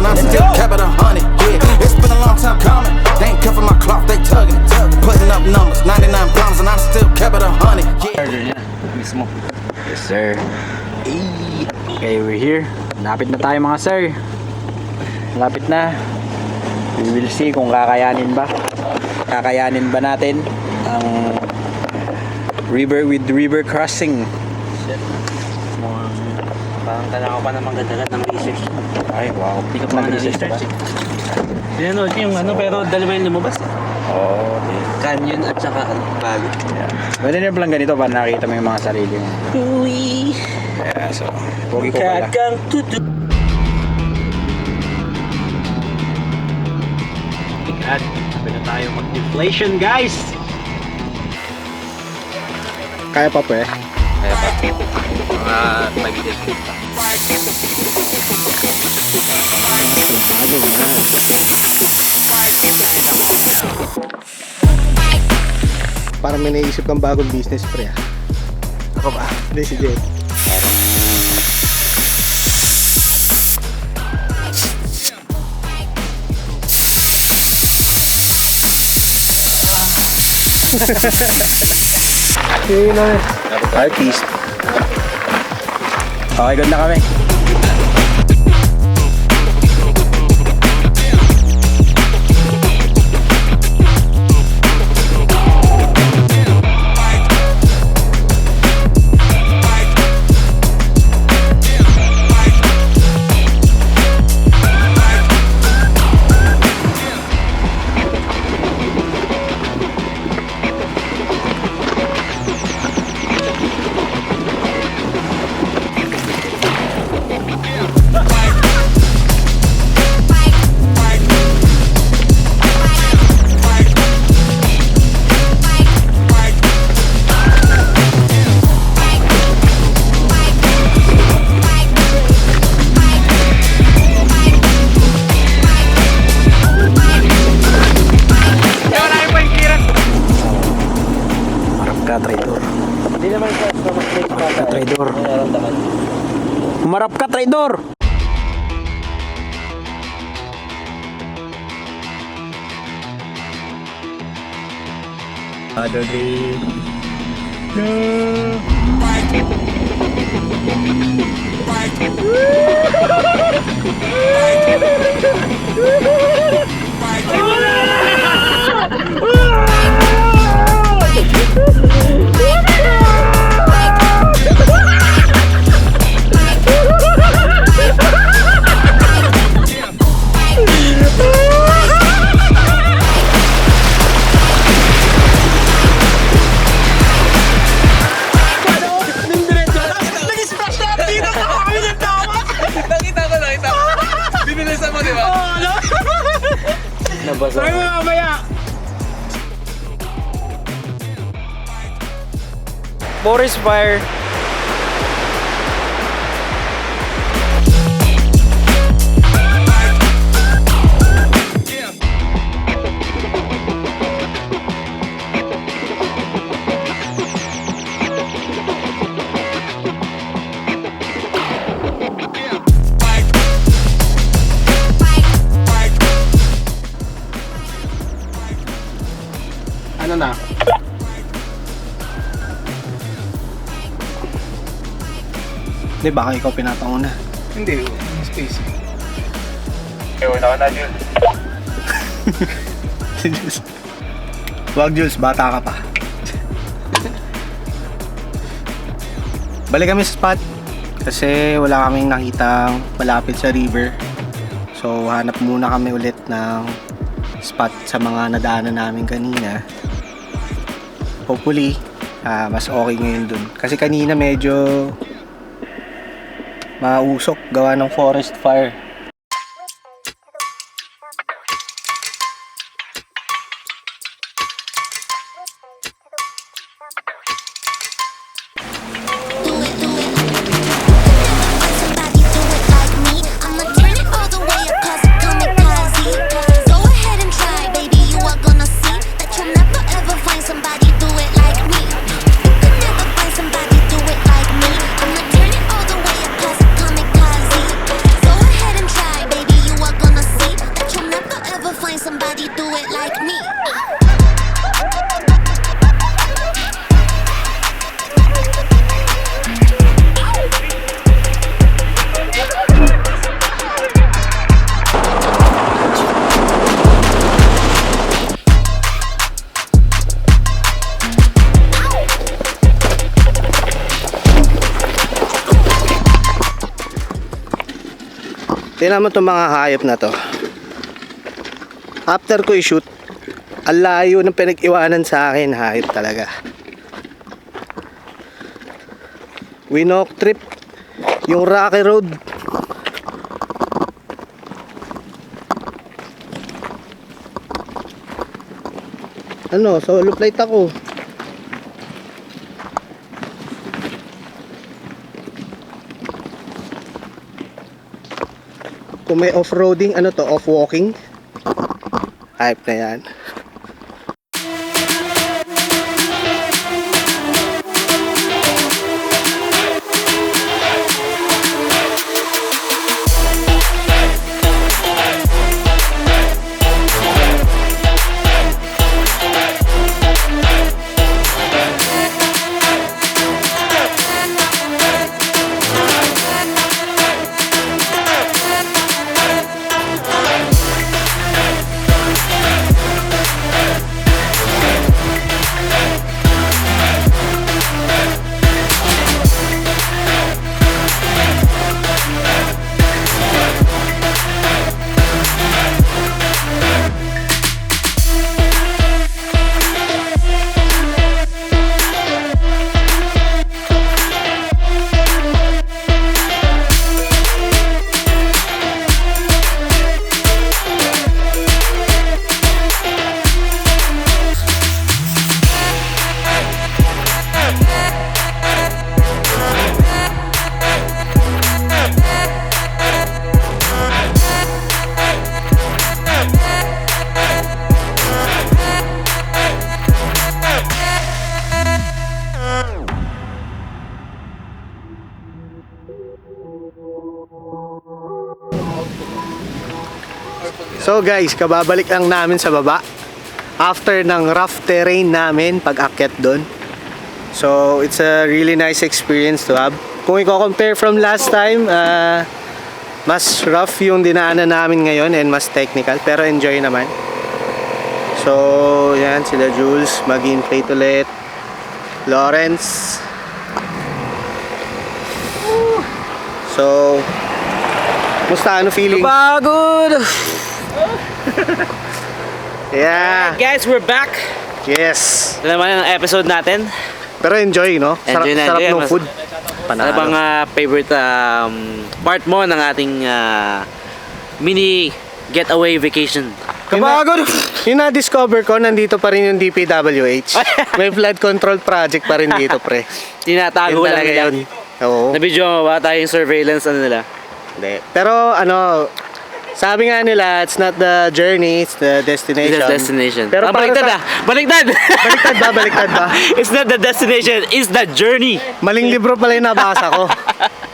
and I still kept it 100. Yeah, it's been a long time coming. They ain't cuffing my cloth, they tugging. Putting up numbers, 99 pounds, and I still kept it 100. Yeah. Mismo. Yes, sir. Okay, we're here. Malapit na tayo mga sir. Malapit na. We will see kung kakayanin ba. Kakayanin ba natin ang river with river crossing. Shit. Parang kailangan ko pa naman gadagat ng research. Ay, wow. Hindi ka pa nag-research eh. Pinanood yung ano, pero dalawa yung lumabas eh. Oo, okay. Canyon at saka valley. Yeah. Pwede na palang ganito para nakita mo yung mga sarili mo. Uwi. Yeah, so, pogi ko pala. Kakang tutu. God, sabi na tayo mag-deflation guys! Kaya pa po eh. Kaya pa. Mga 5 days. Parang may naisip kang bagong business, pre. Ako ba? Hindi, si Jet. Yun na. Artist. Okay, good na kami. Traidor. Hindi naman siya mag-break pa. Traidor. Nararamdaman. Humarap ka, traidor! Adodi. Nabasa. Ay, mamaya! Forest fire. Ano na? Hindi, baka ikaw pinatauna. Hindi, space. Ewan ako na, Jules. Si Jules. Wag, Jules, bata ka pa. Balik kami sa spot kasi wala kaming nakitang malapit sa river. So, hanap muna kami ulit ng spot sa mga nadaanan namin kanina. Hopefully, mas okay ngayon dun. Kasi kanina medyo mausok gawa ng forest fire. Tingnan mo itong mga hayop na to. After ko i-shoot, ang layo ng pinag-iwanan sa akin, hayop talaga. Winok trip, yung Rocky Road. Ano, solo flight ako. Kung may off-roading, ano to, off-walking. Hype na yan. So guys, kababalik lang namin sa baba after ng rough terrain namin pag-akyat doon. So it's a really nice experience to have. Kung i-compare from last time, mas rough yung dinaanan namin ngayon and mas technical, pero enjoy naman. So yan, sila Jules, mag-inflate ulit, Lawrence. So musta, ano feeling? Pagod! Yeah. Guys, we're back. Yes. Ito naman ang episode natin. Pero enjoy, no? Enjoy na, Sarap enjoy. ng food. Ano bang favorite part mo ng ating mini getaway vacation? Kabagod! Yung na-discover ko, nandito pa rin yung DPWH. May flood control project pa rin dito, pre. Tinatago lang nila. yun. Oo. Na-video mo ba tayong surveillance ano nila? Hindi. Pero ano, sabi nga nila, it's not the journey, it's the destination. It's the destination. Pero para baliktad sa... Baliktad! Baliktad ba? Baliktad ba? It's not the destination, it's the journey. Maling libro pala yung nabasa ko.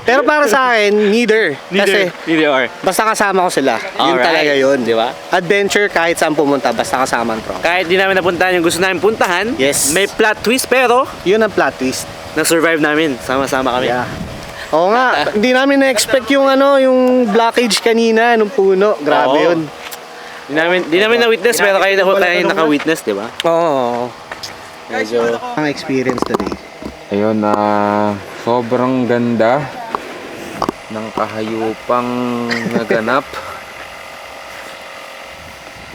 Pero para sa akin, neither. Kasi Neither are. basta kasama ko sila. Yun Alright. talaga yun. Di ba? Adventure kahit saan pumunta, basta kasama ang tropa. Kahit di namin napuntahan yung gusto namin puntahan, Yes. may plot twist pero Yun ang plot twist. na-survive namin. Sama-sama kami. Yeah. Oo nga, hindi namin na-expect yung ano, yung blockage kanina nung puno. Grabe Oo. yun. Di namin na-witness pero kayo naka-witness, di ba? Oo. Medyo ang experience today. Ayun, sobrang ganda ng kahayupang naganap.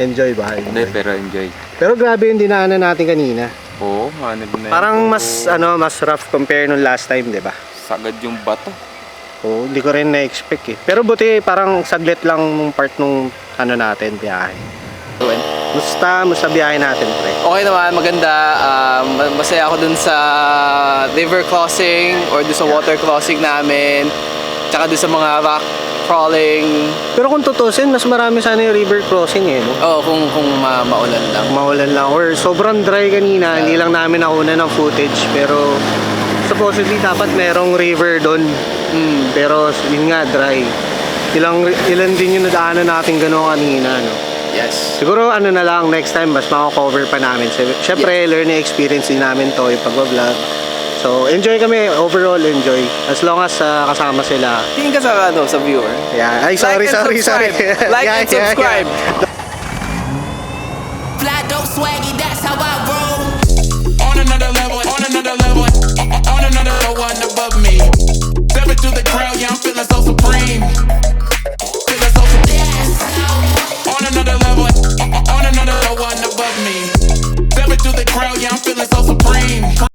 Enjoy ba? Hindi, pero enjoy. Pero grabe yung dinaanan natin kanina. Oo, hanap na yun. Parang mas mas rough compare nung last time, 'di ba? Sagad yung bato. Oo, hindi ko rin na-expect eh. Pero buti parang saglit lang nung part nung ano natin, biyahe. Musta biyahe natin, pre? Okay naman, maganda. Masaya ako dun sa river crossing or dun sa water crossing namin. Tsaka dun sa mga rock crawling. Pero kung tutusin, mas marami sana yung river crossing eh, no? Oo, kung maulan lang. Maulan lang or sobrang dry kanina, hindi lang namin nakuha ng footage, pero supposedly dapat merong river doon. Pero yun nga, dry. Ilan din yung nadaanan natin gano'n kanina, no? Yes. Siguro ano na lang, next time mas mako-cover pa namin. Siyempre, learning experience din namin to, yung pag-vlog. So, enjoy kami. Overall, enjoy. As long as kasama sila. Tingin ka sa viewer. Yeah. Ay, sorry. Like and subscribe. Fly dope swaggy, that's how I roll. On another level, on another level, on another one.